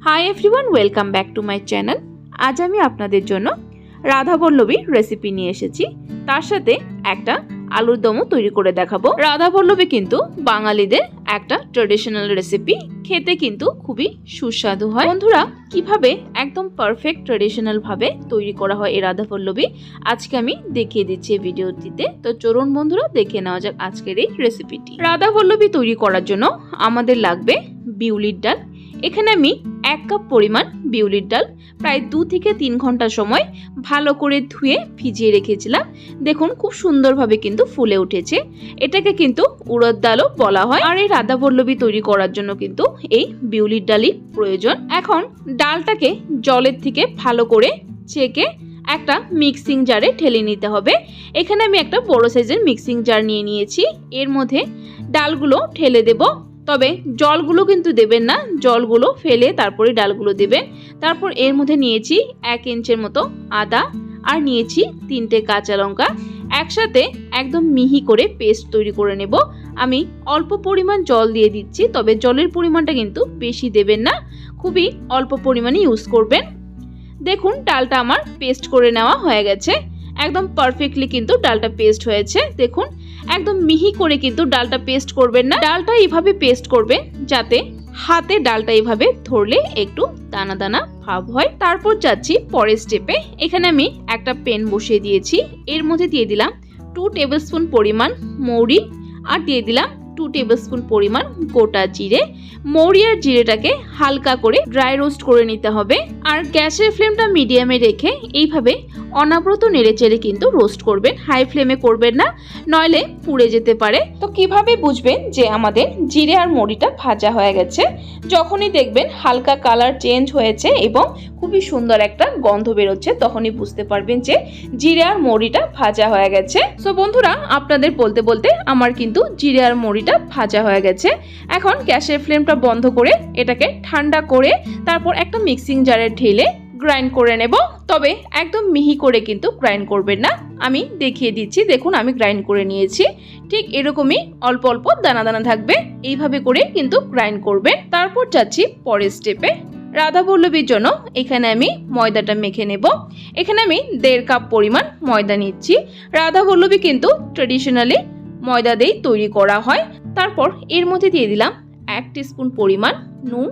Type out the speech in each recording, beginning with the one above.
Hi everyone, welcome back to my channel. আজ আমি আপনাদের জন্য রাধাবল্লভী রেসিপি নিয়ে এসেছি। তার সাথে একটা আলুর দমও তৈরি করে দেখাবো। রাধাবল্লভী কিন্তু বাঙালিদের একটা ট্রেডিশনাল রেসিপি, খেতে কিন্তু খুবই সুস্বাদু হয়। বন্ধুরা, কিভাবে একদম পারফেক্ট ট্রেডিশনাল ভাবে তৈরি করা হয় এই রাধাবল্লভী আজকে আমি দেখিয়ে দিচ্ছি এই ভিডিওটিতে। তো চলুন বন্ধুরা, দেখে নেওয়া যাক আজকের এই রেসিপিটি। রাধাবল্লভী তৈরি করার জন্য আমাদের লাগবে বিউলির ডাল। এখানে আমি 1 কাপ পরিমাণ বিউলির ডাল প্রায় 2 থেকে 3 ঘন্টা সময় ভালো করে ধুয়ে ভিজিয়ে রেখেছিলাম। দেখুন খুব সুন্দরভাবে কিন্তু ফুলে উঠেছে। এটাকে কিন্তু উড়দ ডালও বলা হয়। আর এই রাধাবল্লভী তৈরি করার জন্য কিন্তু এই বিউলির ডালই প্রয়োজন। এখন ডালটাকে জলের থেকে ভালো করে ছেঁকে একটা মিক্সিং জারে ঢেলে নিতে হবে। এখানে আমি একটা বড় সাইজের মিক্সিং জার নিয়ে নিয়েছি। এর মধ্যে ডালগুলো ঢেলে দেব, তবে জলগুলো কিন্তু দেবেন না, জলগুলো ফেলে তারপরে ডালগুলো দেবেন। তারপর এর মধ্যে নিয়েছি 1 ইঞ্চের মতো আদা আর নিয়েছি 3টে কাঁচা লঙ্কা। একসাথে একদম মিহি করে পেস্ট তৈরি করে নেব। আমি অল্প পরিমাণ জল দিয়ে দিচ্ছি, তবে জলের পরিমাণটা কিন্তু বেশি দেবেন না, খুবই অল্প পরিমাণে ইউজ করবেন। দেখুন ডালটা আমার পেস্ট করে নেওয়া হয়ে গেছে। একদম পারফেক্টলি কিন্তু ডালটা পেস্ট হয়েছে। দেখুন একদম মিহি করে কিন্তু ডালটা পেস্ট করবেন না, ডালটা এইভাবে পেস্ট করবেন যাতে হাতে ডালটা এইভাবে ধরলে একটু দানা দানা ভাব হয়। তারপর যাচ্ছি পরের স্টেপে। এখানে আমি একটা প্যান বসিয়ে দিয়েছি। এর মধ্যে দিয়ে দিলাম 2 টেবিলস্পুন পরিমাণ মৌরি আর দিয়ে দিলাম 2 টেবিলস্পুন পরিমাণ গোটা জিরে। মৌরি আর জিরেটাকে হালকা করে ড্রাই রোস্ট করে নিতে হবে। আর গ্যাসের ফ্লেমটা মিডিয়ামে রেখে এইভাবে অনাবরত নেড়েচেড়ে কিন্তু রোস্ট করবেন, হাই ফ্লেমে করবেন না, নইলে পুড়ে যেতে পারে। তো কিভাবে বুঝবেন যে আমাদের জিরে আর মৌরিটা ভাজা হয়ে গেছে? যখনই দেখবেন হালকা কালার চেঞ্জ হয়েছে এবং খুবই সুন্দর একটা গন্ধ বেরোচ্ছে, তখনই বুঝতে পারবেন যে জিরে আর মৌরিটা ভাজা হয়ে গেছে। সো বন্ধুরা, আপনাদের বলতে বলতে আমার কিন্তু জিরে আর মৌরিটা ভাজা হয়ে গেছে। এখন গ্যাসের ফ্লেমটা বন্ধ করে এটাকে ঠান্ডা করে তারপর একটা মিক্সিং জারে ঢেলে গ্রাইন্ড করে নেব। তবে একদম মিহি করে কিন্তু গ্রাইন্ড করবেন না, আমি দেখিয়ে দিচ্ছি। দেখুন আমি গ্রাইন্ড করে নিয়েছি, ঠিক এরকমই অল্প অল্প দানা দানা থাকবে, এইভাবে করে কিন্তু গ্রাইন্ড করবেন। তারপর যাচ্ছি পরের স্টেপে। রাধাবল্লভীর জন্য এখানে আমি ময়দাটা মেখে নেব। এখানে আমি 1.5 কাপ পরিমাণ ময়দা নিচ্ছি। রাধাবল্লভী কিন্তু ট্রেডিশনালি ময়দা দিয়েই তৈরি করা হয়। তারপর এর মধ্যে দিয়ে দিলাম 1 টিস্পুন পরিমাণ নুন,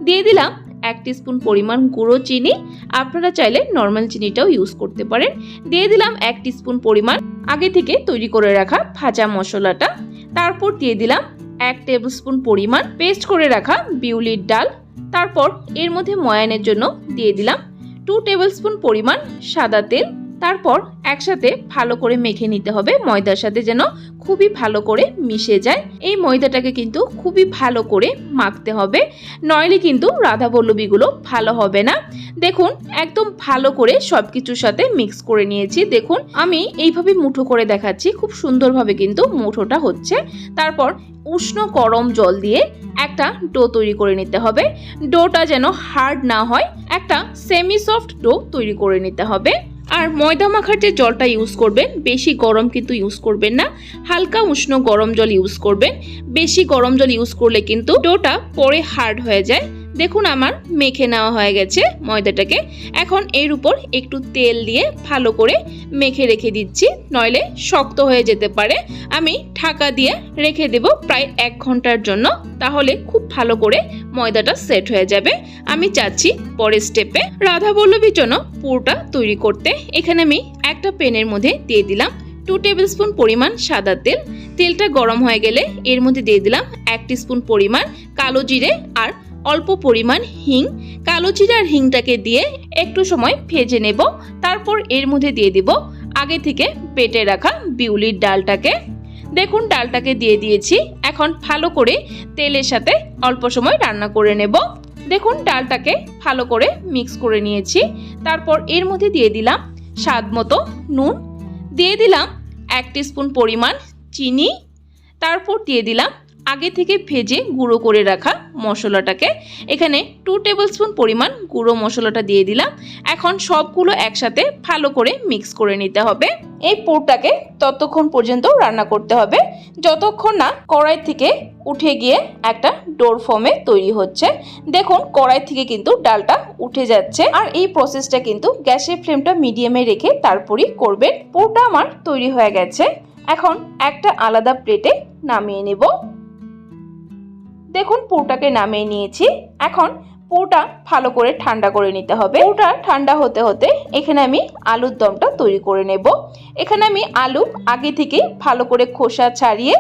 দিয়ে দিলাম 1 টিস্পুন পরিমাণ গুঁড়ো চিনি, আপনারা চাইলে নর্মাল চিনিটাও ইউজ করতে পারেন। দিয়ে দিলাম 1 টিস্পুন পরিমাণ আগে থেকে তৈরি করে রাখা ভাজা মশলাটা। তারপর দিয়ে দিলাম 1 টেবিলস্পুন পরিমাণ পেস্ট করে রাখা বিউলির ডাল। তারপর এর মধ্যে ময়ানের জন্য দিয়ে দিলাম 2 টেবিলস্পুন পরিমাণ সাদা তেল। তারপর একসাথে ভালো করে মেখে নিতে হবে ময়দার সাথে, যেন খুবই ভালো করে মিশে যায়। এই ময়দাটাকে কিন্তু খুবই ভালো করে মাখতে হবে, নইলে কিন্তু রাধাবল্লভীগুলো ভালো হবে না। দেখুন একদম ভালো করে সবকিছুর সাথে মিক্স করে নিয়েছি। দেখুন আমি এইভাবে মুঠো করে দেখাচ্ছি, খুব সুন্দরভাবে কিন্তু মুঠোটা হচ্ছে। তারপর উষ্ণ গরম জল দিয়ে একটা ডো তৈরি করে নিতে হবে। ডোটা যেন হার্ড না হয়, একটা সেমি সফট ডো তৈরি করে নিতে হবে। আর ময়দা মাখার যে জলটা ইউজ করবেন, বেশি গরম কিন্তু ইউজ করবেন না, হালকা উষ্ণ গরম জল ইউজ করবেন। বেশি গরম জল ইউজ করলে কিন্তু ডোটা পরে হার্ড হয়ে যায়। দেখুন আমার মেখে নেওয়া হয়ে গেছে ময়দাটাকে। এখন এর উপর একটু তেল দিয়ে ভালো করে মেখে রেখে দিচ্ছি, নইলে শক্ত হয়ে যেতে পারে। আমি ঢাকা দিয়ে রেখে দেব প্রায় 1 ঘন্টার জন্য, তাহলে খুব ভালো করে ময়দাটা সেট হয়ে যাবে। আমি যাচ্ছি পরের স্টেপে। রাধাবল্লভীর জন্য পুরটা তৈরি করতে এখানে আমি একটা প্যানের মধ্যে দিয়ে দিলাম 2 টেবিলস্পুন পরিমাণ সাদা তেল। তেলটা গরম হয়ে গেলে এর মধ্যে দিয়ে দিলাম 1 টিস্পুন পরিমাণ কালো জিরে আর অল্প পরিমাণ হিং। কালো জিরে আর হিংটাকে দিয়ে একটু সময় ভেজে নেব। তারপর এর মধ্যে দিয়ে দিব আগে থেকে বেটে রাখা বিউলির ডালটাকে। দেখুন ডালটাকে দিয়ে দিয়েছি। এখন ভালো করে তেলের সাথে অল্প সময় রান্না করে নেব। দেখুন ডালটাকে ভালো করে মিক্স করে নিয়েছি। তারপর এর মধ্যে দিয়ে দিলাম স্বাদ মতো নুন, দিয়ে দিলাম 1 টিস্পুন পরিমাণ চিনি। তারপর দিয়ে দিলাম আগে থেকে ভেজে গুঁড়ো করে রাখা মশলাটাকে। এখানে 2 টেবিলস্পুন পরিমাণ গুঁড়ো মশলাটা দিয়ে দিলাম। এখন সবগুলো একসাথে ভালো করে মিক্স করে নিতে হবে। এই পুরটাকে ততক্ষণ পর্যন্ত রান্না করতে হবে যতক্ষণ না কড়াই থেকে উঠে গিয়ে একটা ডোর ফর্মে তৈরি হচ্ছে। দেখুন কড়াই থেকে কিন্তু ডালটা উঠে যাচ্ছে। আর এই প্রসেসটা কিন্তু গ্যাসের ফ্লেমটা মিডিয়ামে রেখে তারপরই করবেন। পুরটা আমার তৈরি হয়ে গেছে। এখন একটা আলাদা প্লেটে নামিয়ে নেব। দেখুন পুরটাকে নামিয়ে নিয়েছি। এখন পুরটা ভালো করে ঠান্ডা করে নিতে হবে। পুরটা ঠান্ডা হতে হতে এখানে আমি আলুর দমটা তৈরি করে নেব। এখানে আমি আলু আগে থেকে ভালো করে খোসা ছাড়িয়ে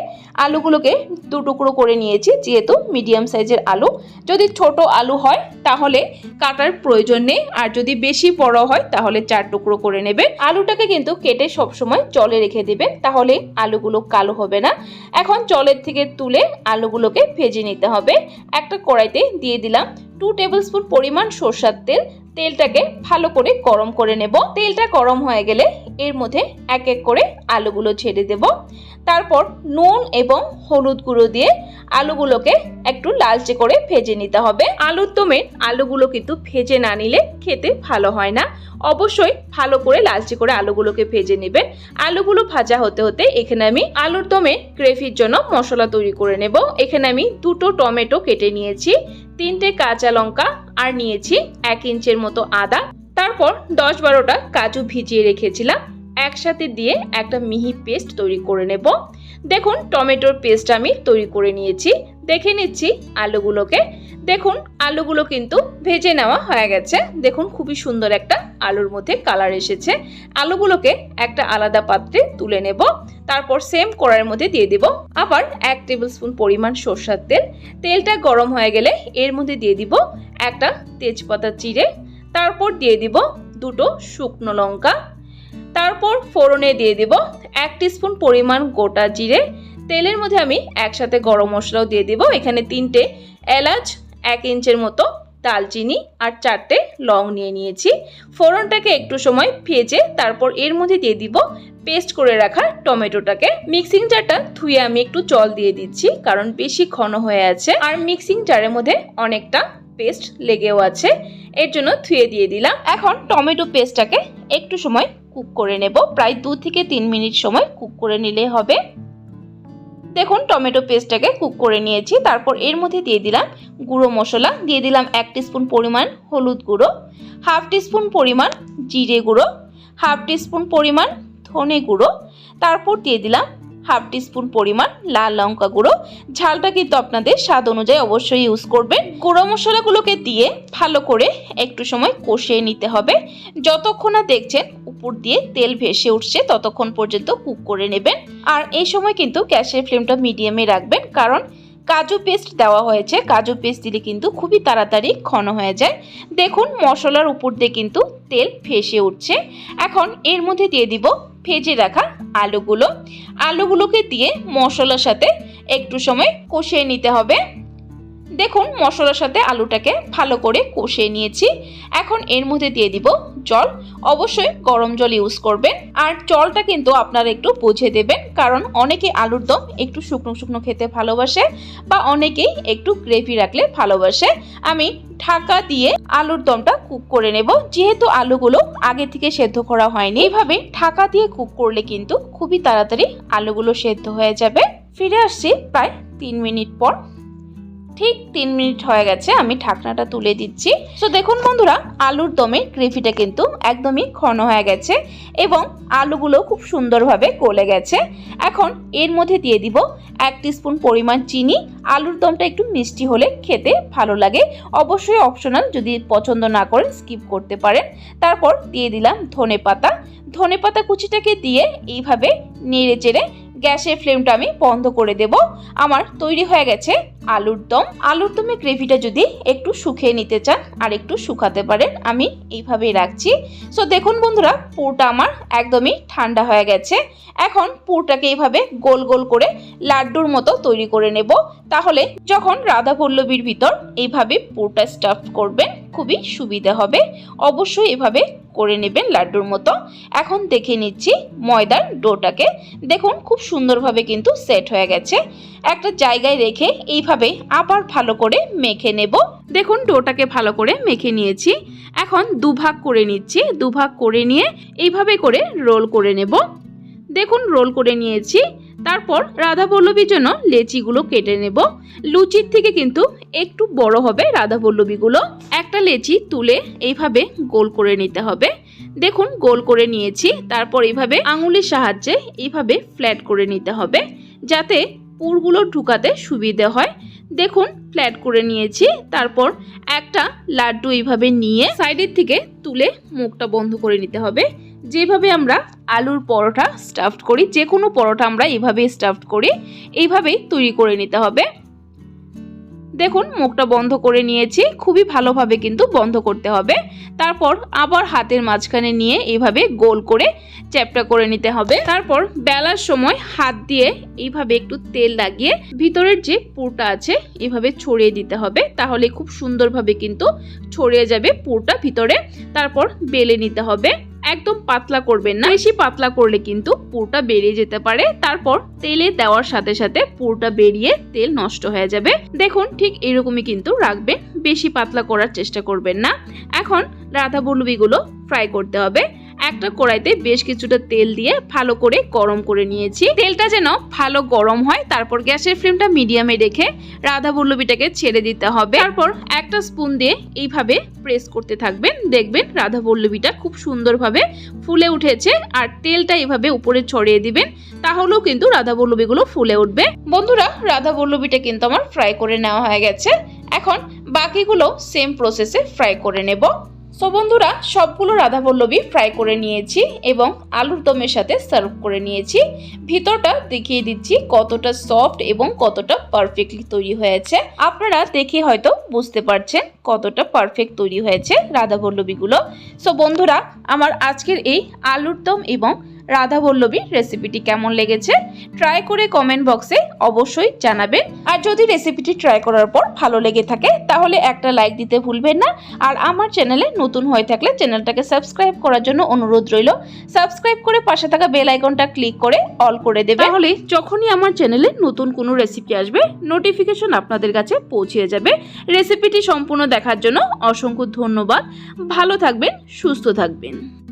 আলুগুলোকে দু টুকরো করে নিয়েছি, যেহেতু মিডিয়াম সাইজের আলু। যদি ছোট আলু হয় তাহলে কাটার প্রয়োজন নেই, আর যদি বেশি বড় হয় তাহলে 4 টুকরো করে নেবেন। আলুটাকে কিন্তু কেটে সবসময় জলে রেখে দেবেন, তাহলে আলুগুলো কালো হবে না। এখন জলের থেকে তুলে আলুগুলোকে ভেজে নিতে হবে। একটা কড়াইতে দিয়ে দিলাম 2 টেবিলস্পুন পরিমাণ সরষের তেল। তেলটাকে ভালো করে গরম করে নেব। তেলটা গরম হয়ে গেলে এর মধ্যে এক এক করে আলুগুলো ছেড়ে দেব। তারপর নুন এবং হলুদ গুঁড়ো দিয়ে আলুগুলোকে একটু লালচে করে ভেজে নিতে হবে। আলুর দমে আলুগুলো কিন্তু ভেজে না নিলে খেতে ভালো হয় না। অবশ্যই ভালো করে লালচে করে আলুগুলোকে ভেজে নেবেন। আলুগুলো ভাজা হতে হতে এখানে আমি আলুর দমে গ্রেভির জন্য মশলা তৈরি করে নেব। এখানে আমি 2টো টমেটো কেটে নিয়েছি, 3টে কাঁচা লঙ্কা, আর নিয়েছি 1 ইঞ্চের মতো আদা। তারপর 10-12টা কাজু ভিজিয়ে রেখেছিলাম, একসাথে দিয়ে একটা মিহি পেস্ট তৈরি করে নেব। দেখুন টমেটোর পেস্ট আমি তৈরি করে নিয়েছি। দেখে নিচ্ছি আলুগুলোকে। দেখুন আলুগুলো কিন্তু ভেজে নেওয়া হয়ে গেছে। দেখুন খুবই সুন্দর একটা আলুর মধ্যে কালার এসেছে। আলুগুলোকে একটা আলাদা পাত্রে তুলে নেব। তারপর সেম কড়াইয়ের মধ্যে দিয়ে দিব আবার 1 টেবিলস্পুন পরিমাণ সরষের তেল। তেলটা গরম হয়ে গেলে এর মধ্যে দিয়ে দিব একটা তেজপাতা চিড়ে। তারপর দিয়ে দিব 2টো শুকনো লঙ্কা। তারপর ফোড়নে দিয়ে দিব 1 টিস্পুন পরিমাণ গোটা জিরে। তেলের মধ্যে আমি একসাথে গরম মশলাও দিয়ে দিব। এখানে 3টে এলাচ, 1 ইঞ্চের মতো দালচিনি, আর 4টে লং নিয়ে নিয়েছি। ফোড়নটাকে একটু সময় ভেজে তারপর এর মধ্যে দিয়ে দিব পেস্ট করে রাখা টমেটোটাকে। মিক্সিং জারটা ধুয়ে আমি একটু জল দিয়ে দিচ্ছি, কারণ বেশি ঘন হয়ে আছে আর মিক্সিং জারের মধ্যে অনেকটা পেস্ট লেগেও আছে, এর জন্য ধুয়ে দিয়ে দিলাম। এখন টমেটো পেস্টটাকে একটু সময় কুক করে নেব। প্রায় 2 থেকে 3 মিনিট সময় কুক করে নিলে হবে। দেখুন টমেটো পেস্টটাকে কুক করে নিয়েছি। তারপর এর মধ্যে দিয়ে দিলাম গুঁড়ো মশলা। দিয়ে দিলাম 1 টিস্পুন পরিমাণ হলুদ গুঁড়ো, 1/2 টিস্পুন পরিমাণ জিরে গুঁড়ো, 1/2 টিস্পুন পরিমাণ ধনে গুঁড়ো। তারপর দিয়ে দিলাম 1/2 টিস্পুন পরিমাণ লাল লঙ্কা গুঁড়ো। ঝালটা কিন্তু আপনাদের স্বাদ অনুযায়ী অবশ্যই ইউজ করবেন। গুঁড়ো মশলাগুলোকে দিয়ে ভালো করে একটু সময় কষিয়ে নিতে হবে। যতক্ষণ না দেখছেন উপর দিয়ে তেল ভেসে উঠছে ততক্ষণ পর্যন্ত কুক করে নেবেন। আর এই সময় কিন্তু গ্যাসের ফ্লেমটা মিডিয়ামে রাখবেন, কারণ কাজু পেস্ট দেওয়া হয়েছে। কাজু পেস্ট দিলে কিন্তু খুবই তাড়াতাড়ি ঘন হয়ে যায়। দেখুন মশলার উপর দিয়ে কিন্তু তেল ভেসে উঠছে। এখন এর মধ্যে দিয়ে দিব ভেজে রাখা আলুগুলোকে দিয়ে মশলার সাথে একটু সময় কষিয়ে নিতে হবে। দেখুন মশলার সাথে আলুটাকে ভালো করে কষিয়ে নিয়েছি। এখন এর মধ্যে দিয়ে দিব জল। অবশ্যই গরম জল ইউজ করবেন, আর জলটা কিন্তু আপনারা একটু বুঝে দেবেন, কারণ অনেকে আলুর দম একটু শুকনো শুকনো খেতে ভালোবাসে, বা অনেকেই একটু গ্রেভি রাখলে ভালোবাসে। আমি ঢাকা দিয়ে আলুর দমটা কুক করে নেব। যেহেতু আলুগুলো আগে থেকে সেদ্ধ করা হয়নি, এইভাবে ঢাকা দিয়ে কুক করলে কিন্তু খুবই তাড়াতাড়ি আলুগুলো সেদ্ধ হয়ে যাবে। ফিরে আসছি প্রায় 3 মিনিট পর। ঠিক 3 মিনিট হয়ে গেছে, আমি ঢাকনাটা তুলে দিচ্ছি। তো দেখুন বন্ধুরা, আলুর দমে গ্রেভিটা কিন্তু একদমই ঘন হয়ে গেছে এবং আলুগুলো খুব সুন্দরভাবে গলে গেছে। এখন এর মধ্যে দিয়ে দিব 1 টিস্পুন পরিমাণ চিনি। আলুর দমটা একটু মিষ্টি হলে খেতে ভালো লাগে, অবশ্যই অপশনাল, যদি পছন্দ না করেন স্কিপ করতে পারেন। তারপর দিয়ে দিলাম ধনেপাতা কুচিটাকে দিয়ে এইভাবে নেড়ে চেড়ে গ্যাসের ফ্লেমটা আমি বন্ধ করে দেব। আমার তৈরি হয়ে গেছে আলুর দম। আলুর দমে গ্রেভিটা যদি একটু শুকিয়ে নিতে চান আর একটু শুকাতে পারেন, আমি এইভাবেই রাখছি। সো দেখুন বন্ধুরা, পুরটা আমার একদমই ঠান্ডা হয়ে গেছে। এখন পুরটাকে এইভাবে গোল গোল করে লাড্ডুর মতো তৈরি করে নেব। তাহলে যখন রাধাবল্লভীর ভিতর এইভাবে পুরটা স্টাফ করবেন খুবই সুবিধা হবে। অবশ্যই এভাবে করে নেবেন লাড্ডুর মতো। এখন দেখে নিচ্ছি ময়দার ডোটাকে। দেখুন খুব সুন্দরভাবে কিন্তু সেট হয়ে গেছে। একটা জায়গায় রেখে এইভাবে আবার ভালো করে মেখে নেব। দেখুন ডোটাকে ভালো করে মেখে নিয়েছি। এখন দুভাগ করে নিচ্ছি। দুভাগ করে নিয়ে এইভাবে করে রোল করে নেব। দেখুন রোল করে নিয়েছি। তারপর রাধাবল্লভীর জন্য লেচিগুলো কেটে নেব। লুচির থেকে কিন্তু একটু বড় হবে রাধাবল্লভীগুলো। একটা লেচি তুলে এইভাবে গোল করে নিতে হবে। দেখুন গোল করে নিয়েছি। তারপর এইভাবে আঙুলের সাহায্যে এইভাবে ফ্ল্যাট করে নিতে হবে যাতে পুরগুলো ঢুকাতে সুবিধা হয়। দেখুন ফ্ল্যাট করে নিয়েছি। তারপর একটা লাড্ডু এইভাবে নিয়ে সাইডের থেকে তুলে মুখটা বন্ধ করে নিতে হবে। যেভাবে আমরা আলুর পরোটা স্টাফড করি, যে কোনো পরোটা আমরা এইভাবে স্টাফড করি, এইভাবেই তৈরি করে নিতে হবে। দেখুন মুখটা বন্ধ করে নিয়েছি। খুবই ভালোভাবে কিন্তু বন্ধ করতে হবে। তারপর আবার হাতের মাঝখানে নিয়ে এইভাবে গোল করে চ্যাপটা করে নিতে হবে। তারপর বেলার সময় হাত দিয়ে এইভাবে একটু তেল লাগিয়ে ভিতরের যে পুরটা আছে এইভাবে ছড়িয়ে দিতে হবে। তাহলে খুব সুন্দরভাবে কিন্তু ছড়িয়ে যাবে পুরটা ভিতরে। তারপর বেলে নিতে হবে। একদম পাতলা করবেন না, বেশি পাতলা করলে কিন্তু পুরটা বেরিয়ে যেতে পারে। তারপর তেলে দেওয়ার সাথে সাথে পুরটা বেরিয়ে তেল নষ্ট হয়ে যাবে। দেখুন ঠিক এরকমই কিন্তু রাখবেন, বেশি পাতলা করার চেষ্টা করবেন না। এখন রাধাবল্লভীগুলো ফ্রাই করতে হবে। একটা কড়াইতে বেশ কিছুটা তেল দিয়ে ভালো করে গরম করে নিয়েছি। তেলটা যেন ভালো গরম হয়। তারপর গ্যাসের ফ্লেমটা মিডিয়ামে রেখে রাধাবল্লভীটাকে ছেড়ে দিতে হবে। তারপর একটা স্পুন দিয়ে এইভাবে প্রেস করতে থাকবেন। দেখবেন রাধাবল্লভীটা খুব সুন্দরভাবে ফুলে উঠেছে। আর তেলটা এইভাবে উপরে ছড়িয়ে দিবেন, তাহলেও কিন্তু রাধাবল্লভীগুলো ফুলে উঠবে। বন্ধুরা রাধাবল্লভীটা কিন্তু আমার ফ্রাই করে নেওয়া হয়ে গেছে। এখন বাকিগুলো সেম প্রসেসে ফ্রাই করে নেব। সো বন্ধুরা সবগুলো রাধাবল্লভী ফ্রাই করে নিয়েছি এবং আলুর দমের সাথে সার্ভ করে নিয়েছি। ভিতরটা দেখিয়ে দিচ্ছি কতটা সফট এবং কতটা পারফেক্টলি তৈরি হয়েছে। আপনারা দেখে হয়তো বুঝতে পারছেন কতটা পারফেক্ট তৈরি হয়েছে রাধাবল্লভীগুলো। সো বন্ধুরা আমার আজকের এই আলুর দম এবং রাধাবল্লভী রেসিপিটি কেমন লেগেছে ট্রাই করে কমেন্ট বক্সে অবশ্যই জানাবেন। আর যদি রেসিপিটি ট্রাই করার পর ভালো লেগে থাকে তাহলে একটা লাইক দিতে ভুলবেন না। আর আমার চ্যানেলে নতুন হয়ে থাকলে চ্যানেলটাকে সাবস্ক্রাইব করার জন্য অনুরোধ রইল। সাবস্ক্রাইব করে পাশে থাকা বেল আইকনটা ক্লিক করে অল করে দেবেন, তাহলে যখনই আমার চ্যানেলে নতুন কোনো রেসিপি আসবে নোটিফিকেশন আপনাদের কাছে পৌঁছে যাবে। রেসিপিটি সম্পূর্ণ দেখার জন্য অসংখ্য ধন্যবাদ। ভালো থাকবেন, সুস্থ থাকবেন।